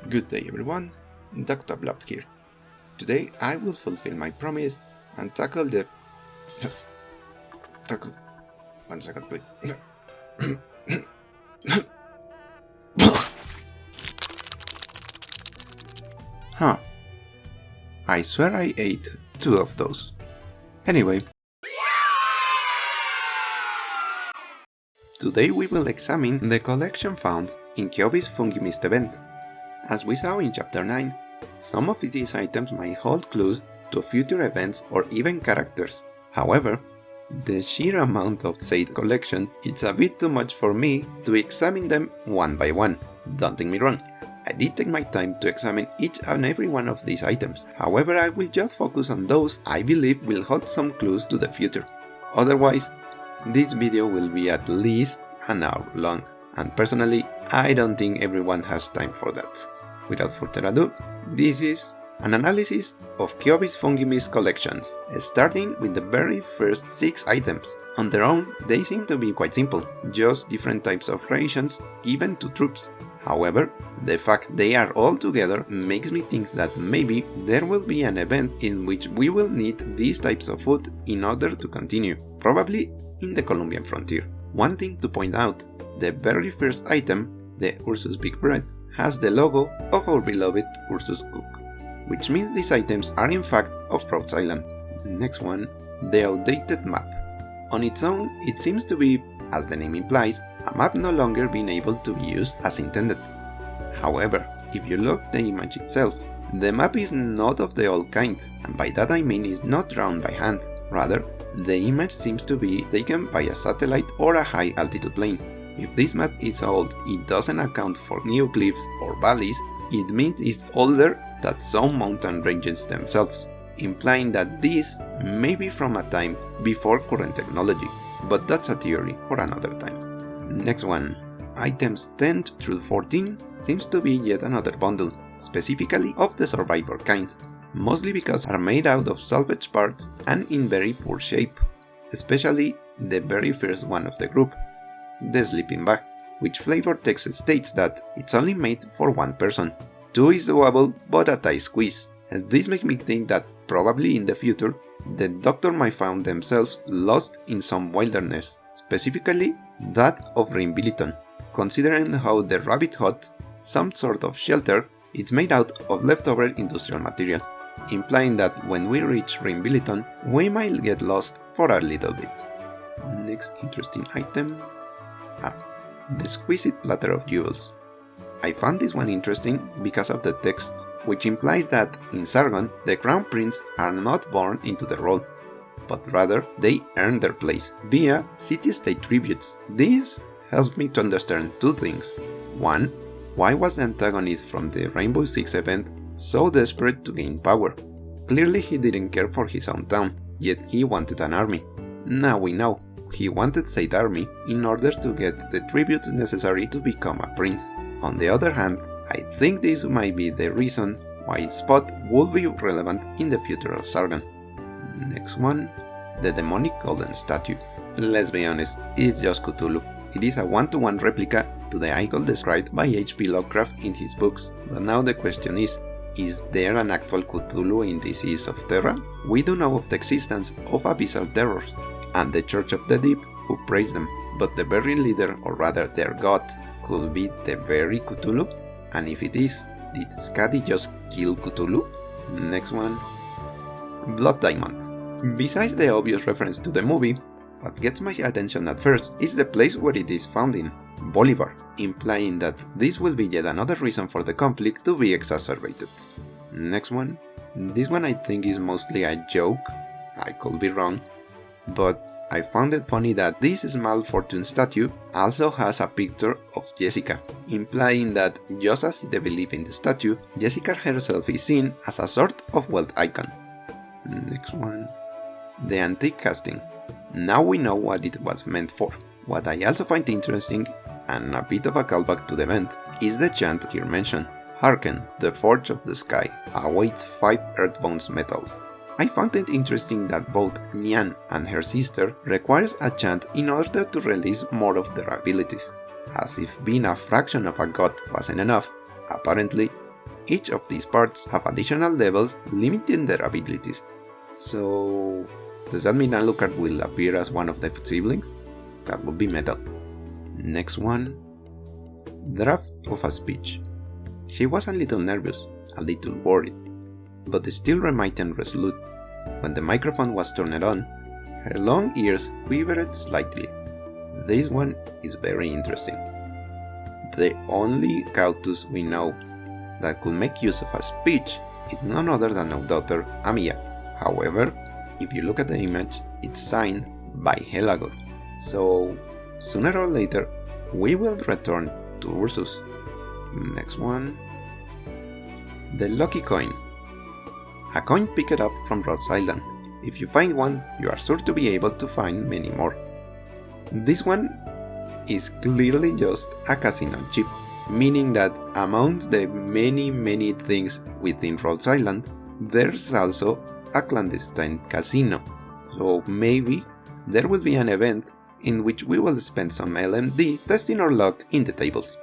Good day everyone, Dr. Blob here. Today I will fulfill my promise and tackle the... One second please. Huh. I swear I ate 2 of those. Anyway. Today we will examine the collection found in Kyobi's Fungimist event. As we saw in Chapter 9, some of these items might hold clues to future events or even characters. However, the sheer amount of said collection is a bit too much for me to examine them one by one. Don't take me wrong, I did take my time to examine each and every one of these items. However, I will just focus on those I believe will hold some clues to the future. Otherwise, this video will be at least an hour long, and personally, I don't think everyone has time for that. Without further ado, this is an analysis of Kyobi's Fungimist collections, starting with the very first 6 items. On their own, they seem to be quite simple, just different types of rations given to troops. However, the fact they are all together makes me think that maybe there will be an event in which we will need these types of food in order to continue, probably in the Colombian frontier. One thing to point out, the very first item, the Ursus Big Bread, has the logo of our beloved Ursus Cook, which means these items are in fact of Rhodes Island. Next one, the outdated map. On its own, it seems to be, as the name implies, a map no longer being able to be used as intended. However, if you look at the image itself, the map is not of the old kind, and by that I mean is not drawn by hand. Rather, the image seems to be taken by a satellite or a high altitude plane. If this map is old, it doesn't account for new cliffs or valleys, it means it's older than some mountain ranges themselves, implying that this may be from a time before current technology, but that's a theory for another time. Next one, items 10 through 14 seems to be yet another bundle, specifically of the survivor kind, mostly because are made out of salvage parts and in very poor shape, especially the very first one of the group, the sleeping bag, which flavor text states that it's only made for 1 person. 2 is doable, but a tight squeeze, and this makes me think that probably in the future, the doctor might find themselves lost in some wilderness, specifically that of Rimbiliton, considering how the rabbit hut, some sort of shelter, is made out of leftover industrial material, implying that when we reach Rimbiliton, we might get lost for a little bit. Next interesting item, the Exquisite Platter of Jewels. I found this one interesting because of the text, which implies that in Sargon, the crown prince are not born into the role, but rather they earn their place via city-state tributes. This helps me to understand 2 things. 1. Why was the antagonist from the Rainbow Six event so desperate to gain power? Clearly he didn't care for his own town, yet he wanted an army. Now we know, he wanted said army in order to get the tributes necessary to become a prince. On the other hand, I think this might be the reason why Spot will be relevant in the future of Sargon. Next one, the demonic golden statue. Let's be honest, it's just Cthulhu. It is a 1-to-1 replica to the idol described by H.P. Lovecraft in his books, but now the question is there an actual Cthulhu in this East of Terra? We do know of the existence of Abyssal terrors, and the Church of the Deep who praise them, but the very leader, or rather their god, could be the very Cthulhu? And if it is, did Skadi just kill Cthulhu? Next one, Blood Diamond. Besides the obvious reference to the movie, what gets my attention at first is the place where it is found in, Bolivar, implying that this will be yet another reason for the conflict to be exacerbated. Next one, this one I think is mostly a joke, I could be wrong, but I found it funny that this small fortune statue also has a picture of Jessica, implying that just as they believe in the statue, Jessica herself is seen as a sort of wealth icon. Next one, the antique casting. Now we know what it was meant for. What I also find interesting, and a bit of a callback to the event, is the chant here mentioned. Hearken, the forge of the sky awaits 5 earthbones metal. I found it interesting that both Nyan and her sister requires a chant in order to release more of their abilities. As if being a fraction of a god wasn't enough, apparently Each of these parts have additional levels limiting their abilities. So, does that mean Alucard will appear as one of the siblings? That would be metal. Next one. Draft of a speech. She was a little nervous, a little worried, but still remained resolute. When the microphone was turned on, her long ears quivered slightly. This one is very interesting. The only Cautus we know that could make use of a speech is none other than our daughter Amia. However, if you look at the image, it's signed by Helagor. So, sooner or later, we will return to Ursus. Next one. The Lucky Coin. A coin picked up from Rhodes Island. If you find one, you are sure to be able to find many more. This one is clearly just a casino chip, meaning that among the many things within Rhodes Island, there's also a clandestine casino. So maybe there will be an event in which we will spend some LMD testing our luck in the tables.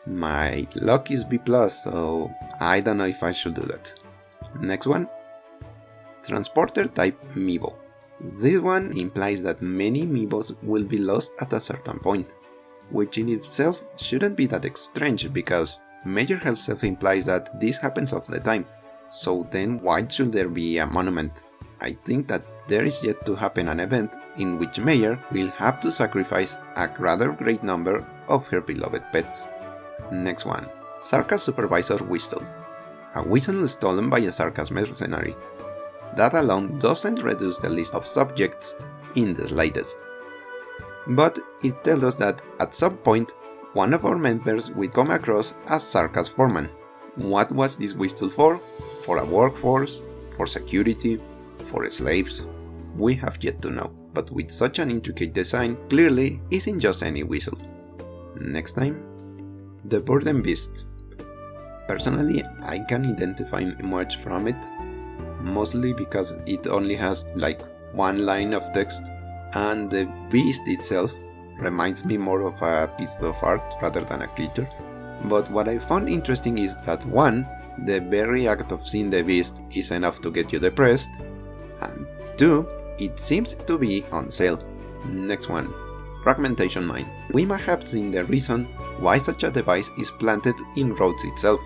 My luck is B+, so I don't know if I should do that. Next one. Transporter type Meebo. This one implies that many Meebos will be lost at a certain point, which in itself shouldn't be that strange because Major herself implies that this happens all the time. So then why should there be a monument? I think that there is yet to happen an event in which Mayor will have to sacrifice a rather great number of her beloved pets. Next one. Sarkas Supervisor Whistle. A whistle stolen by a Sarkas mercenary. That alone doesn't reduce the list of subjects in the slightest. But it tells us that at some point, one of our members will come across as Sarkas foreman. What was this whistle for? For a workforce? For security? For slaves? We have yet to know, but with such an intricate design, clearly isn't just any whistle. Next time. The Boredom Beast. Personally, I can identify much from it, mostly because it only has like one line of text, and the beast itself reminds me more of a piece of art rather than a creature. But what I found interesting is that 1. The very act of seeing the beast is enough to get you depressed, and 2. It seems to be on sale. Next one. Fragmentation Mine. We might have seen the reason why such a device is planted in Rhodes itself.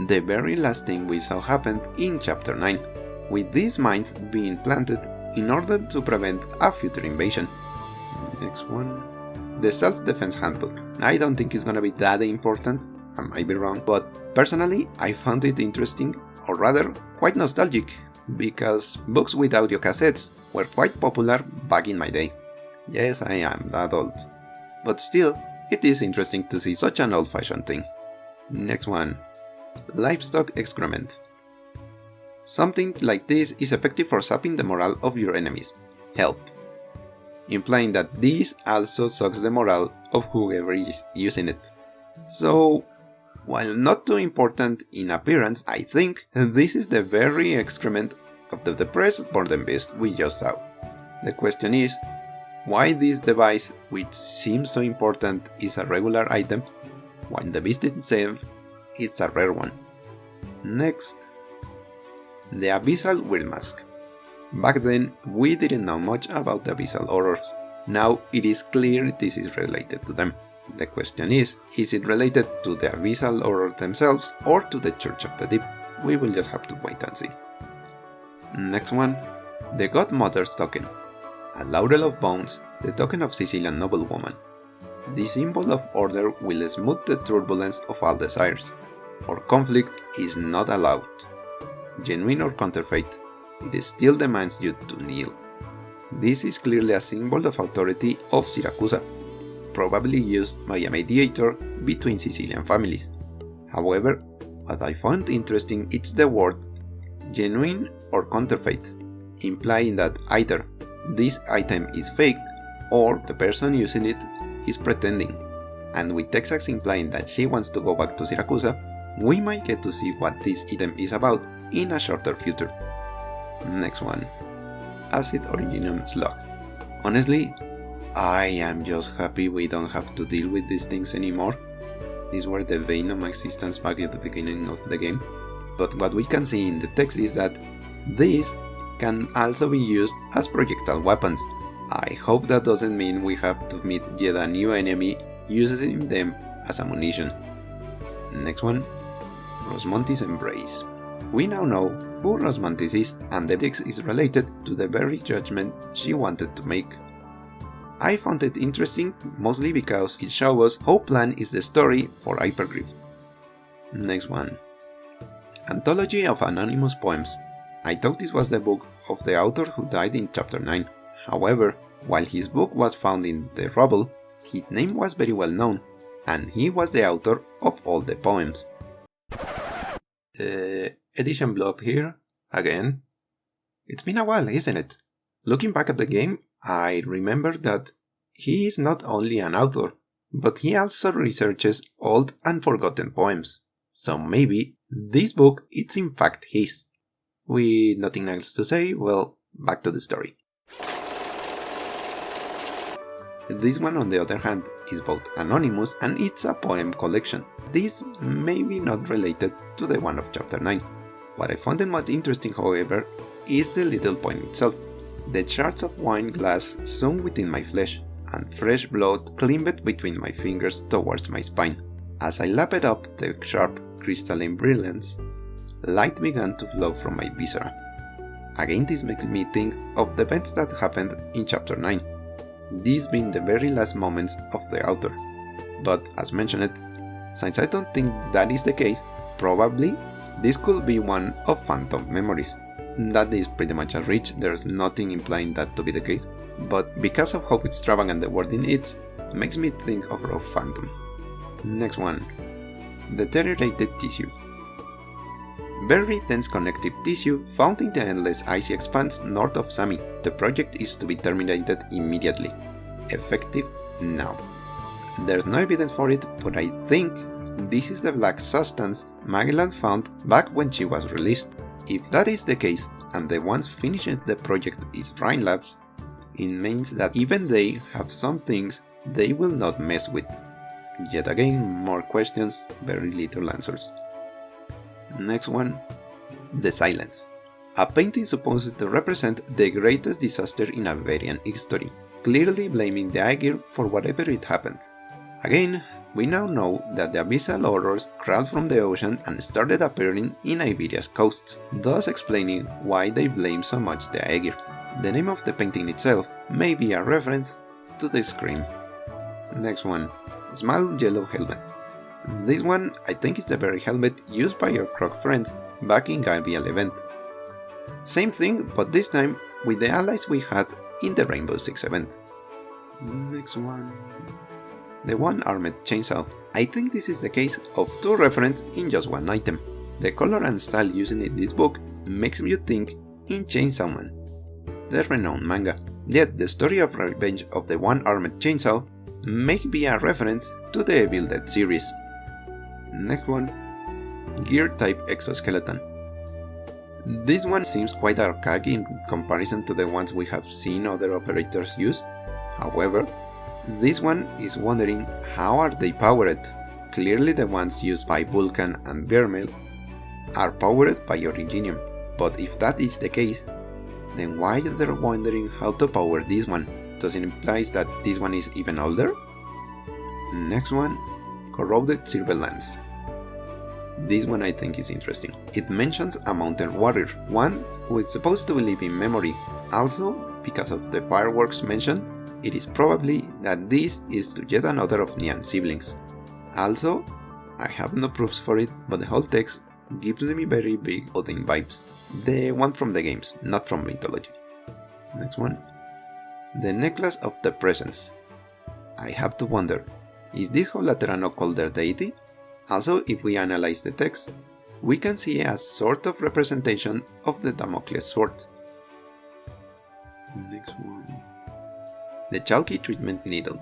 The very last thing we saw happened in Chapter 9, with these mines being planted in order to prevent a future invasion. Next one. The Self-Defense Handbook. I don't think it's gonna be that important, I might be wrong, but personally I found it interesting, or rather quite nostalgic, because books with audio cassettes were quite popular back in my day. Yes, I am that old. But still, it is interesting to see such an old-fashioned thing. Next one. Livestock Excrement. Something like this is effective for sapping the morale of your enemies. Help. Implying that this also sucks the morale of whoever is using it. So, while not too important in appearance, I think this is the very excrement of the depressed Boredom Beast we just saw. The question is, why this device, which seems so important, is a regular item, while the beast itself is a rare one. Next. The Abyssal Weird Mask. Back then, we didn't know much about the Abyssal horrors. Now it is clear this is related to them. The question is it related to the Abyssal horror themselves or to the Church of the Deep? We will just have to wait and see. Next one. The Godmother's Token. A laurel of bones, the token of Sicilian noblewoman. The symbol of order will smooth the turbulence of all desires, for conflict is not allowed. Genuine or counterfeit, it still demands you to kneel. This is clearly a symbol of authority of Siracusa, probably used by a mediator between Sicilian families. However, what I found interesting is the word genuine or counterfeit, implying that either this item is fake or the person using it is pretending, and with Texas implying that she wants to go back to Siracusa, we might get to see what this item is about in a shorter future. Next one. Acid Originium Slug. Honestly, I am just happy we don't have to deal with these things anymore. These were the bane of my existence back at the beginning of the game. but what we can see in the text is that these can also be used as projectile weapons. I hope that doesn't mean we have to meet yet a new enemy using them as ammunition. Next one, Rosmonti's Embrace. We now know who Rosmontis is, and the text is related to the very judgment she wanted to make. I found it interesting mostly because it shows us how planned is the story for Hypergrift. Next one, Anthology of Anonymous Poems. I thought this was the book of the author who died in chapter 9. However, while his book was found in the rubble, his name was very well known, and he was the author of all the poems. Edition Blob here, again. It's been a while, isn't it? Looking back at the game, I remember that he is not only an author, but he also researches old and forgotten poems. So maybe this book is in fact his. With nothing else to say, well, back to the story. This one, on the other hand, is both anonymous and it's a poem collection. This may be not related to the one of chapter 9. What I found the most interesting, however, is the little poem itself. The shards of wine glass sunk within my flesh, and fresh blood climbed between my fingers towards my spine. As I lapped up the sharp crystalline brilliance, light began to flow from my viscera. Again, this makes me think of the events that happened in chapter 9. These being the very last moments of the author. But as mentioned, since I don't think that is the case, probably this could be one of phantom memories. That is pretty much a reach, there's nothing implying that to be the case, but because of how extravagant the wording is, makes me think of a phantom. Next one, Deteriorated Tissue. Very dense connective tissue found in the endless icy expanse north of Sami. The project is to be terminated immediately. Effective now. There's no evidence for it, but I think this is the black substance Magellan found back when she was released. If that is the case, and the ones finishing the project is Rhine Labs, it means that even they have some things they will not mess with. Yet again, more questions, very little answers. Next one, The Silence. A painting supposed to represent the greatest disaster in Iberian history, clearly blaming the Aegir for whatever it happened. Again, we now know that the abyssal horrors crawled from the ocean and started appearing in Iberia's coasts, thus explaining why they blame so much the Aegir. The name of the painting itself may be a reference to the Scream. Next one, Small Yellow Helmet. This one I think is the very helmet used by our Croc friends back in Gabriel event. Same thing, but this time with the allies we had in the Rainbow Six event. Next one, the one-armed chainsaw. I think this is the case of two references in just one item. The color and style used in this book makes you think in Chainsaw Man, the renowned manga. Yet the story of revenge of the one-armed chainsaw may be a reference to the Evil Dead series. Next one, Gear Type Exoskeleton. This one seems quite archaic in comparison to the ones we have seen other operators use. However, this one is wondering how are they powered. Clearly the ones used by Vulcan and Vermeil are powered by Originium, but if that is the case, then why are they wondering how to power this one? Does it imply that this one is even older? Next one, Corroded Silver Lance. This one I think is interesting. It mentions a mountain warrior, one who is supposed to live in memory. Also, because of the fireworks mentioned, it is probably that this is yet another of Nian's siblings. Also, I have no proofs for it, but the whole text gives me very big Odin vibes. The one from the games, not from mythology. Next one, the Necklace of the Presence. I have to wonder, is this how Laterano called their deity? Also, if we analyze the text, we can see a sort of representation of the Damocles sword. Next one, the Chalky treatment needle.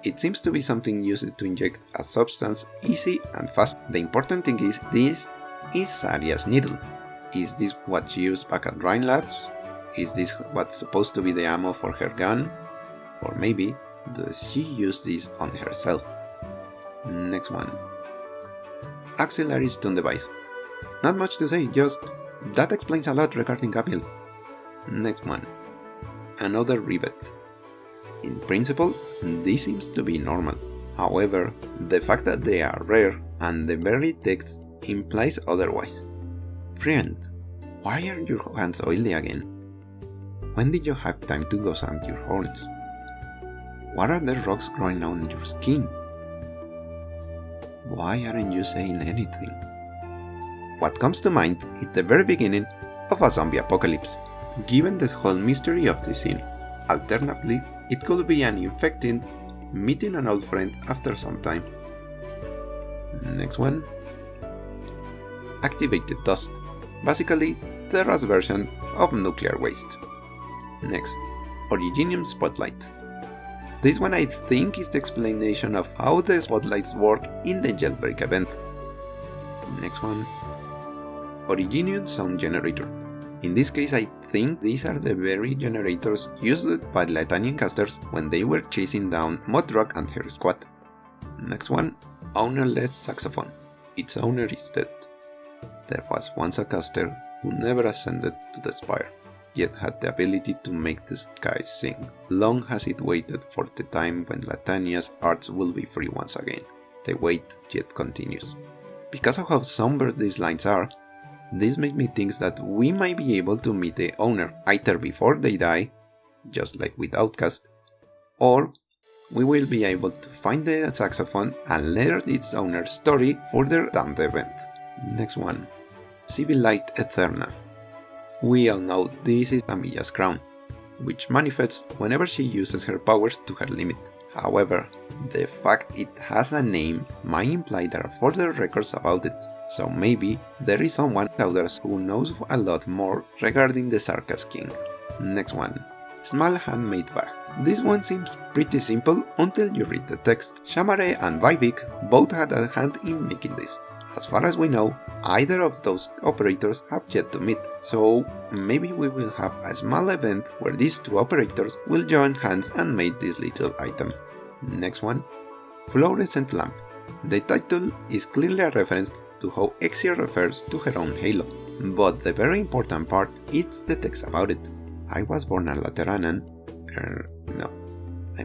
It seems to be something used to inject a substance easy and fast. The important thing is this is Saria's needle. Is this what she used back at Rhine Labs? Is this what's supposed to be the ammo for her gun? Or maybe does she use this on herself? Next one, Auxiliary Stun Device. Not much to say, just that explains a lot regarding Gabriel. Next one. Another rivet. In principle, this seems to be normal. However, the fact that they are rare and the very text implies otherwise. Friend, why are your hands oily again? When did you have time to go sand your horns? What are the rocks growing on your skin? Why aren't you saying anything? What comes to mind is the very beginning of a zombie apocalypse, given the whole mystery of the scene. Alternatively, it could be an infected meeting an old friend after some time. Next one. Activated dust. Basically, the rust version of nuclear waste. Next. Originium spotlight. This one I think is the explanation of how the spotlights work in the jailbreak event. Next one. Originium sound generator. In this case, I think these are the very generators used by Latanian casters when they were chasing down Modrock and her squad. Next one, ownerless saxophone. Its owner is dead. There was once a caster who never ascended to the spire, yet had the ability to make the sky sing. Long has it waited for the time when Latania's arts will be free once again. The wait yet continues. Because of how somber these lines are, this makes me think that we might be able to meet the owner either before they die, just like with Outcast, or we will be able to find the saxophone and learn its owner's story further down the event. Next one. Sibyllite Eterna. We all know this is Amilla's crown, which manifests whenever she uses her powers to her limit. However, the fact it has a name might imply there are further records about it, so maybe there is someone out there who knows a lot more regarding the Sarkas King. Next one. Small handmade bag. This one seems pretty simple until you read the text. Shamare and Vivek both had a hand in making this. As far as we know, either of those operators have yet to meet, so maybe we will have a small event where these two operators will join hands and make this little item. Next one. Fluorescent Lamp. The title is clearly a reference to how Exe refers to her own halo, but the very important part is the text about it. I was born a Lateranan.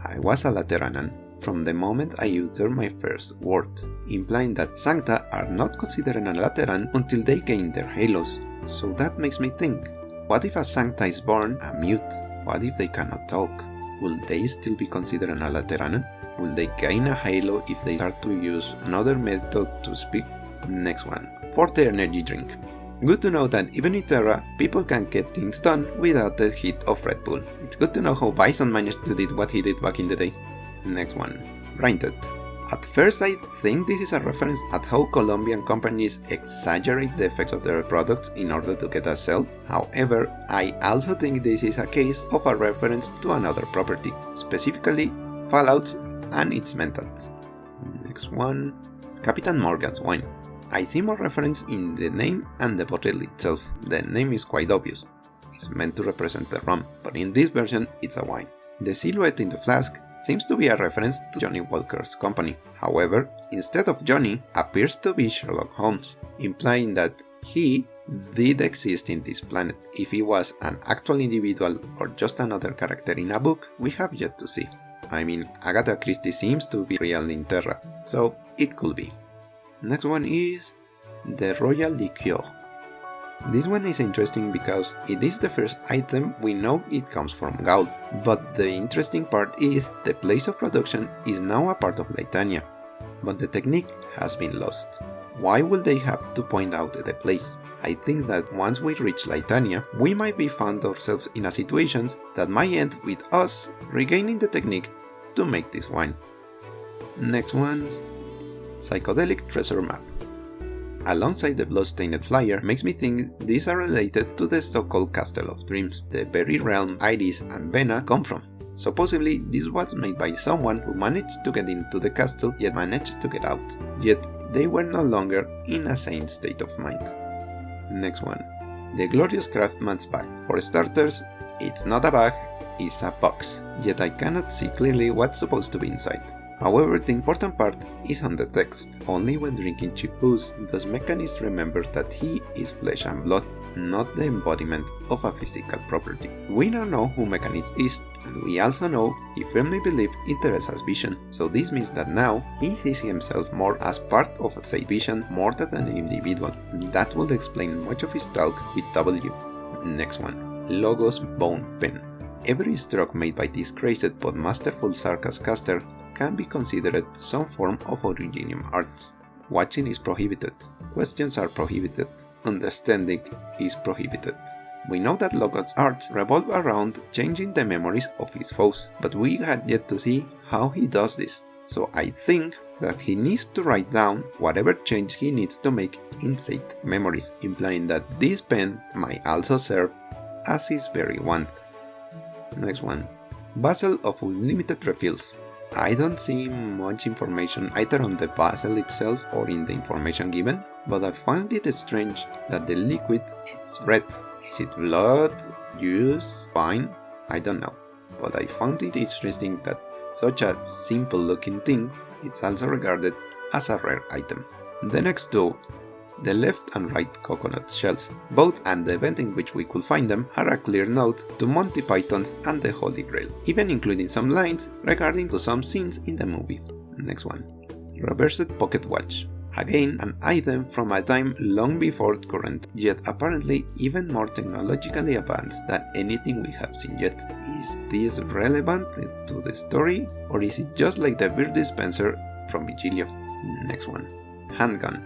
I was a Lateranan from the moment I uttered my first words, implying that Sancta are not considered a Lateran until they gain their halos. So that makes me think, what if a Sancta is born a mute? What if they cannot talk? Will they still be considered an Lateranan? Will they gain a halo if they start to use another method to speak? Next one. Forte energy drink. Good to know that even in Terra, people can get things done without the heat of Red Bull. It's good to know how Bison managed to do what he did back in the day. Next one. Grinded. At first I think this is a reference at how Colombian companies exaggerate the effects of their products in order to get a sale. However, I also think this is a case of a reference to another property, specifically Fallouts and its methods. Next one. Capitan Morgan's wine. I see more reference in the name and the bottle itself. The name is quite obvious. It's meant to represent the rum, but in this version it's a wine. The silhouette in the flask seems to be a reference to Johnny Walker's company. However, instead of Johnny, appears to be Sherlock Holmes, implying that he did exist in this planet. If he was an actual individual or just another character in a book, we have yet to see. I mean, Agatha Christie seems to be real in Terra, so it could be. Next one is the Royal Liqueur. This one is interesting because it is the first item we know it comes from Gaul, but the interesting part is the place of production is now a part of Litania, but the technique has been lost. Why would they have to point out the place? I think that once we reach Litania, we might be found ourselves in a situation that might end with us regaining the technique to make this wine. Next one. Psychedelic Treasure Map. Alongside the blood-stained flyer makes me think these are related to the so-called Castle of Dreams, the very realm Iris and Vena come from. Supposedly this was made by someone who managed to get into the castle yet managed to get out, yet they were no longer in a sane state of mind. Next one. The Glorious Craftsman's Bag. For starters, it's not a bag, it's a box, yet I cannot see clearly what's supposed to be inside. However, the important part is on the text. Only when drinking cheap booze does Mechanist remember that he is flesh and blood, not the embodiment of a physical property. We now know who Mechanist is, and we also know he firmly believes in Teresa's vision, so this means that now he sees himself more as part of a said vision more than an individual. That would explain much of his talk with W. Next one. Logos Bone Pen. Every stroke made by this crazed but masterful circus caster can be considered some form of Originium art. Watching is prohibited, questions are prohibited, understanding is prohibited. We know that Logos' art revolves around changing the memories of his foes, but we had yet to see how he does this, so I think that he needs to write down whatever change he needs to make in said memories, implying that this pen might also serve as his very wand. Next one. Basil of Unlimited Refills. I don't see much information either on the Basil itself or in the information given, but I find it strange that the liquid is red. Is it blood, juice, wine? I don't know, but I found it interesting that such a simple looking thing is also regarded as a rare item. The next two, the left and right coconut shells, both and the event in which we could find them, are a clear note to Monty Python's and the Holy Grail, even including some lines regarding to some scenes in the movie. Next one. Reversed Pocket Watch. Again, an item from a time long before current, yet apparently even more technologically advanced than anything we have seen yet. Is this relevant to the story, or is it just like the beer dispenser from Vigilio? Next one. Handgun.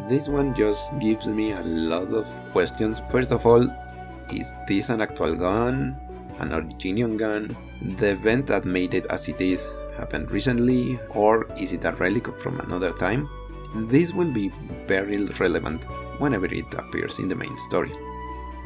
This one just gives me a lot of questions. First of all, is this an actual gun? An Originium gun? The event that made it as it is happened recently, or is it a relic from another time? This will be very relevant whenever it appears in the main story.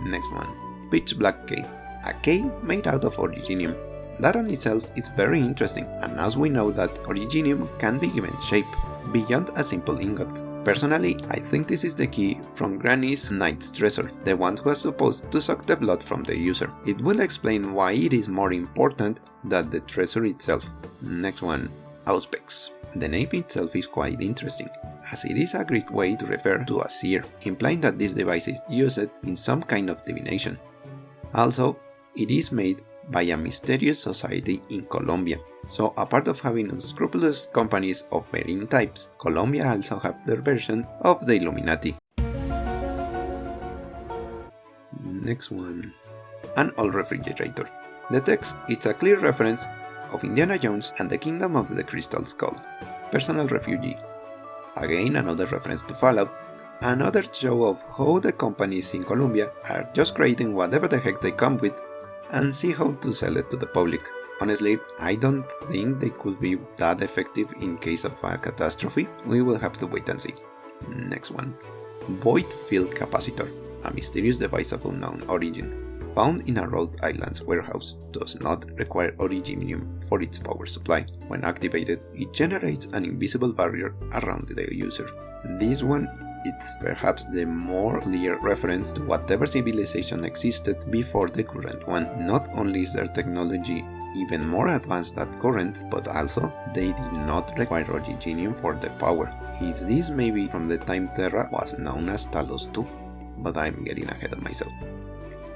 Next one. Pitch Black Key. A key made out of Originium. That on itself is very interesting, and as we know that Originium can be given shape beyond a simple ingot. Personally, I think this is the key from Granny's Knight's Treasure, the one who was supposed to suck the blood from the user. It will explain why it is more important than the treasure itself. Next one. Auspex. The name itself is quite interesting, as it is a Greek way to refer to a seer, implying that this device is used in some kind of divination. Also, it is made by a mysterious society in Colombia, so apart of having unscrupulous companies of varying types, Colombia also have their version of the Illuminati. Next one. An old refrigerator. The text is a clear reference of Indiana Jones and the Kingdom of the Crystal Skull. Personal refugee. Again another reference to Fallout, another show of how the companies in Colombia are just creating whatever the heck they come with and see how to sell it to the public. Honestly, I don't think they could be that effective in case of a catastrophe. We will have to wait and see. Next one. Void Field Capacitor, a mysterious device of unknown origin. Found in a Rhode Island's warehouse, does not require Originium for its power supply. When activated, it generates an invisible barrier around the user. This one is perhaps the more clear reference to whatever civilization existed before the current one. Not only is their technology even more advanced than current, but also they did not require Originium for the power. Is this maybe from the time Terra was known as Talos 2? But I'm getting ahead of myself.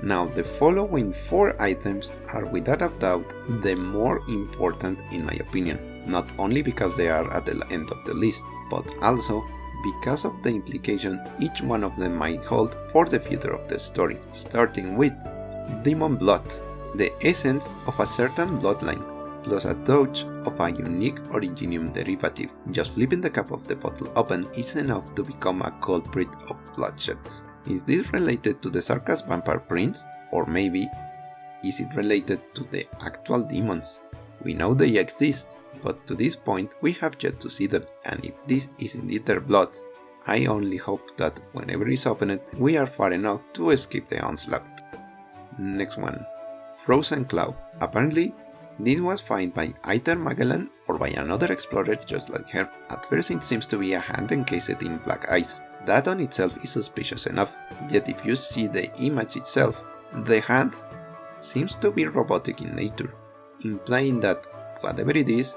Now, the following 4 items are without a doubt the more important in my opinion, not only because they are at the end of the list, but also because of the implication each one of them might hold for the future of the story, starting with Demon Blood, the essence of a certain bloodline, plus a touch of a unique Originium derivative. Just flipping the cap of the bottle open is enough to become a culprit of bloodshed. Is this related to the Sarkas Vampire Prince? Or maybe, is it related to the actual demons? We know they exist, but to this point we have yet to see them, and if this is indeed their blood, I only hope that whenever it's opened, we are far enough to escape the onslaught. Next one. Frozen Claw. Apparently, this was found by either Magellan or by another explorer just like her. At first it seems to be a hand encased in black ice. That on itself is suspicious enough, yet if you see the image itself, the hand seems to be robotic in nature, implying that whatever it is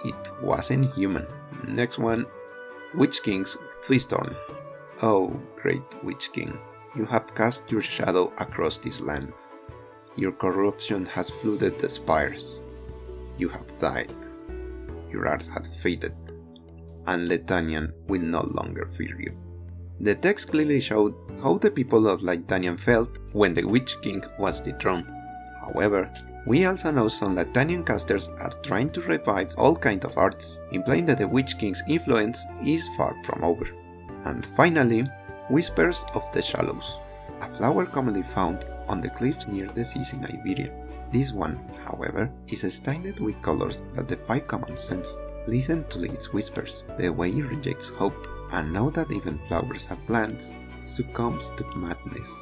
it wasn't human. Next one, Witch King's Fleestone. Oh, great Witch King, you have cast your shadow across this land. Your corruption has flooded the spires. You have died. Your art has faded, and Letanian will no longer fear you. The text clearly showed how the people of Letanian felt when the Witch King was dethroned. However, we also know some Letanian casters are trying to revive all kinds of arts, implying that the Witch King's influence is far from over. And finally, Whispers of the Shallows, a flower commonly found on the cliffs near the seas in Iberia. This one, however, is stained with colors that defy common sense. Listen to its whispers, the way it rejects hope, and know that even flowers have plants, succumbs to madness.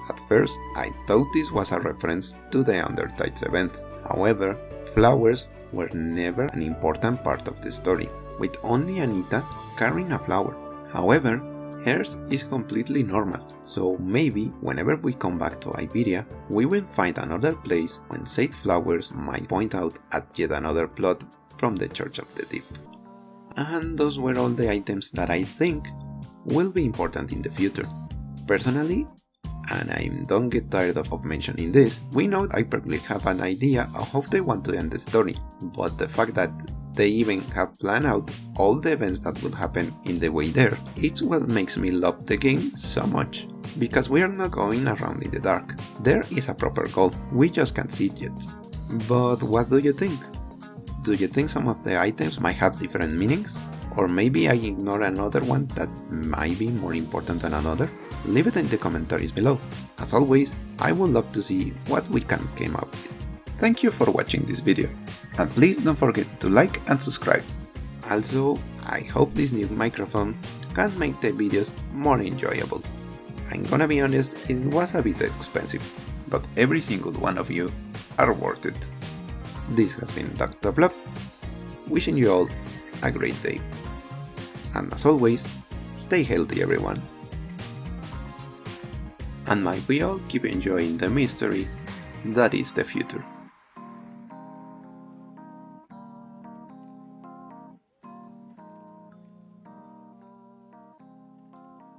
At first, I thought this was a reference to the Undertides event. However, flowers were never an important part of the story, with only Anita carrying a flower. However, hers is completely normal, so maybe whenever we come back to Iberia, we will find another place when said flowers might point out at yet another plot from the Church of the Deep. And those were all the items that I think will be important in the future. Personally, and I don't get tired of mentioning this, we know Hyperglyph have an idea of how they want to end the story, but the fact that they even have planned out all the events that will happen in the way there, it's what makes me love the game so much, because we are not going around in the dark. There is a proper goal, we just can't see it yet. But what do you think? Do you think some of the items might have different meanings? Or maybe I ignore another one that might be more important than another? Leave it in the commentaries below. As always, I would love to see what we can come up with. Thank you for watching this video, and please don't forget to like and subscribe. Also, I hope this new microphone can make the videos more enjoyable. I'm gonna be honest, it was a bit expensive, but every single one of you are worth it. This has been Dr. Blob, wishing you all a great day. And as always, stay healthy everyone. And may we all keep enjoying the mystery that is the future.